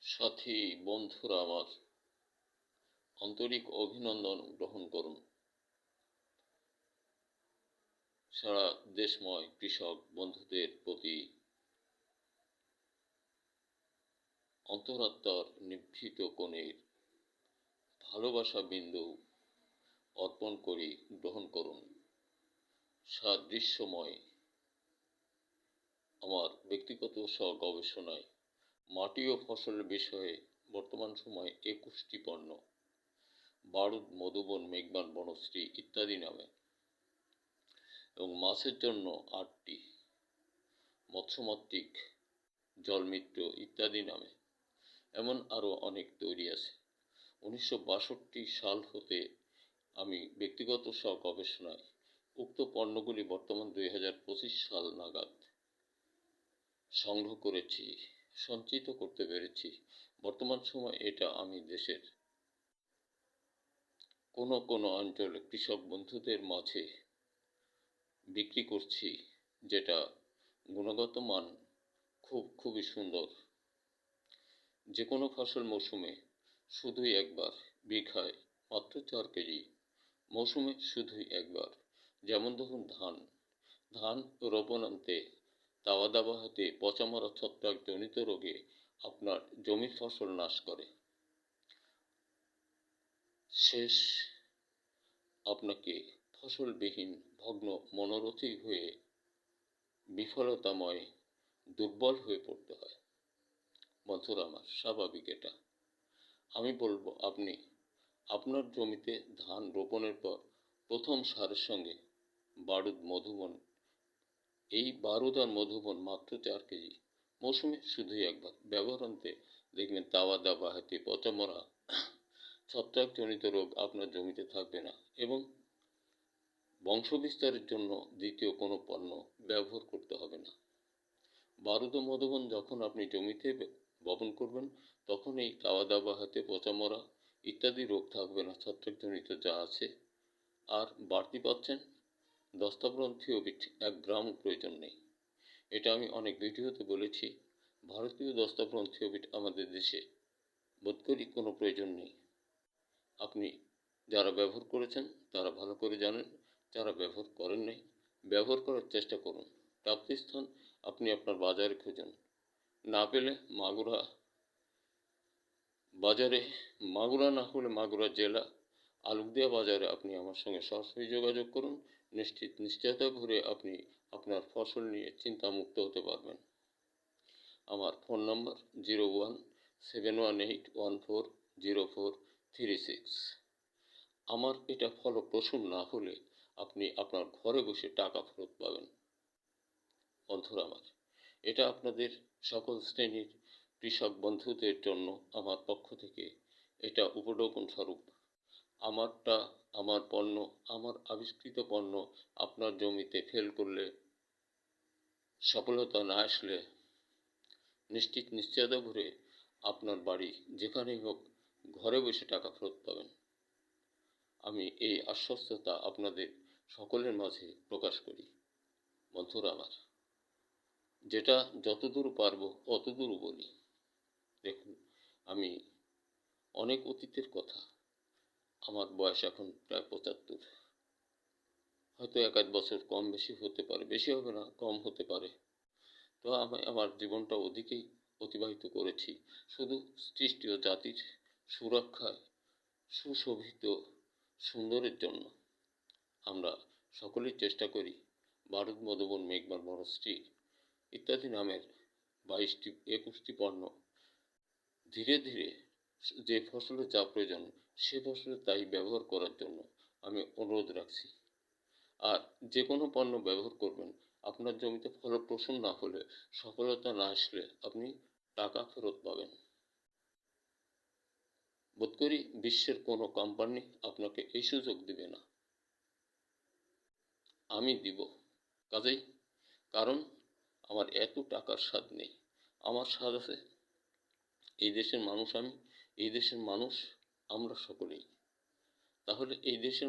সাথী বন্ধুরা আমার, আন্তরিক অভিনন্দন গ্রহণ করুন। সারা দেশময় কৃষক বন্ধুদের প্রতি অন্তরাত্মার নিভৃত কোণের ভালোবাসা বিন্দু অর্পণ করি, গ্রহণ করুন। সাদৃশ্যময় আমার ব্যক্তিগত গবেষণায় মাটি ও ফসলের বিষয়ে বর্তমান সময়ে 21টি পণ্য, বারুদ, মধুবন, মেঘবান, বনশ্রী ইত্যাদি নামে, এবং মাছের জন্য 8টি, মৎস্যমাত্রিক, জলমিত্র ইত্যাদি নামে এমন আরও অনেক তৈরি আছে। 1962 সাল হতে আমি ব্যক্তিগত গবেষণায় উক্ত পণ্যগুলি বর্তমান 2025 সাল নাগাদ সংগ্রহ করেছি, সঞ্চিত করতে পেরেছি। বর্তমান সময় এটা আমি দেশের কোনো অঞ্চলে কৃষক বন্ধুদের মাঝে বিক্রি করছি, যেটা গুণগত মান খুবই সুন্দর। যে কোনো ফসল মৌসুমে শুধুই একবার, বিঘায় মাত্র 4 কেজি, মৌসুমে শুধুই একবার। যেমন ধরুন ধান রোপণান্তে তাওয়া দাবা হাতে পচামরা ছত্রাকজনিত রোগে আপনার জমির ফসল নাশ করে। শেষ আপনাকে ফসলবিহীন ভগ্ন মনোরথী হয়ে বিফলতাময় দুর্বল হয়ে পড়তে হয়। বন্ধুরা আমার, স্বাভাবিক এটা। আমি বলবো, আপনি আপনার জমিতে ধান রোপণের পর প্রথম সারের সঙ্গে বারুদ, মধুবন, এই বারুদ আর মধুবন মাত্র 4 কেজি, মৌসুমে শুধুই একবার ব্যবহারান্তে দেখবেন তাওয়া দাবা হাতে পচামরা ছত্রাকজনিত রোগ আপনার জমিতে থাকবে না, এবং বংশবিস্তারের জন্য দ্বিতীয় কোনো পণ্য ব্যবহার করতে হবে না। বারুদ ও মধুবন যখন আপনি জমিতে বপন করবেন, তখন এই তাওয়া দাবা হাতে পচামরা ইত্যাদি রোগ থাকবে না, ছত্রাকজনিত যা আছে। আর বাড়তি পাচ্ছেন দস্তাবরণ থিওবিট, 1 গ্রাম প্রয়োজন নেই। এটা আমি অনেক ভিডিওতে বলেছি। ভারতীয় দস্তাবরণ থিওবিট আমাদের দেশে বোধ করি কোনো প্রয়োজন নেই। আপনি যারা ব্যবহার করেছেন তারা ভালো করে জানেন, যারা ব্যবহার করেন নাই ব্যবহার করার চেষ্টা করুন। প্রাপ্তিস্থান আপনি আপনার বাজারে খুঁজুন, না পেলে মাগুরা বাজারে, মাগুরা না হলে মাগুরা জেলা আলুকদিয়া বাজারে আপনি আমার সঙ্গে সরাসরি যোগাযোগ করুন। নিশ্চয়তা ভরে আপনি আপনার ফসল নিয়ে চিন্তামুক্ত হতে পারবেন। আমার ফোন নম্বর 017181400436। আমার এটা ফলপ্রসূ না হলে আপনি আপনার ঘরে বসে টাকা ফেরত পাবেন। বন্ধুরা আমার, এটা আপনাদের সকল শ্রেণীর কৃষক বন্ধুদের জন্য আমার পক্ষ থেকে এটা উপঢৌকন স্বরূপ। আমার পণ্য, আমার আবিষ্কৃত পণ্য আপনার জমিতে ফেল করলে, সফলতা না আসলে নিশ্চয়তা ভরে আপনার বাড়ি যেখানেই হোক ঘরে বসে টাকা ফেরত পাবেন। আমি এই আশ্বস্ততা আপনাদের সকলের মাঝে প্রকাশ করি। বন্ধুরা আমার, যেটা যতদূর পারবো অতদূর বলি। দেখুন, আমি অনেক অতীতের কথা, আমার বয়স এখন প্রায় 75, হয়তো 1-1 বছর কম বেশি হতে পারে, বেশি হবে না, কম হতে পারে। তো আমি আমার জীবনটা ওদিকেই অতিবাহিত করেছি শুধু সৃষ্টি ও জাতির সুরক্ষায়, সুশোভিত সুন্দরের জন্য। আমরা সকলেই চেষ্টা করি বারুদ, মধুবন, মেঘবান, বনশ্রী ইত্যাদি নামের 22-21টি পণ্য ধীরে ধীরে যে ফসলে যা প্রয়োজন সে ফসলে তাই ব্যবহার করার জন্য আমি অনুরোধ রাখছি। আর যে কোনো পণ্য ব্যবহার করবেন, আপনার জমিতে ফলপ্রসূ না হলে, সফলতা না আসলে আপনি টাকা ফেরত পাবেন। বোধ করি বিশ্বের কোনো কোম্পানি আপনাকে এই সুযোগ দিবে না, আমি দিব। কাজেই, কারণ আমার এত টাকার স্বাদ নেই, আমার স্বাদ আছে এই দেশের মানুষ, আমি এই দেশের মানুষ, আমরা সকলেই। তাহলে এই দেশের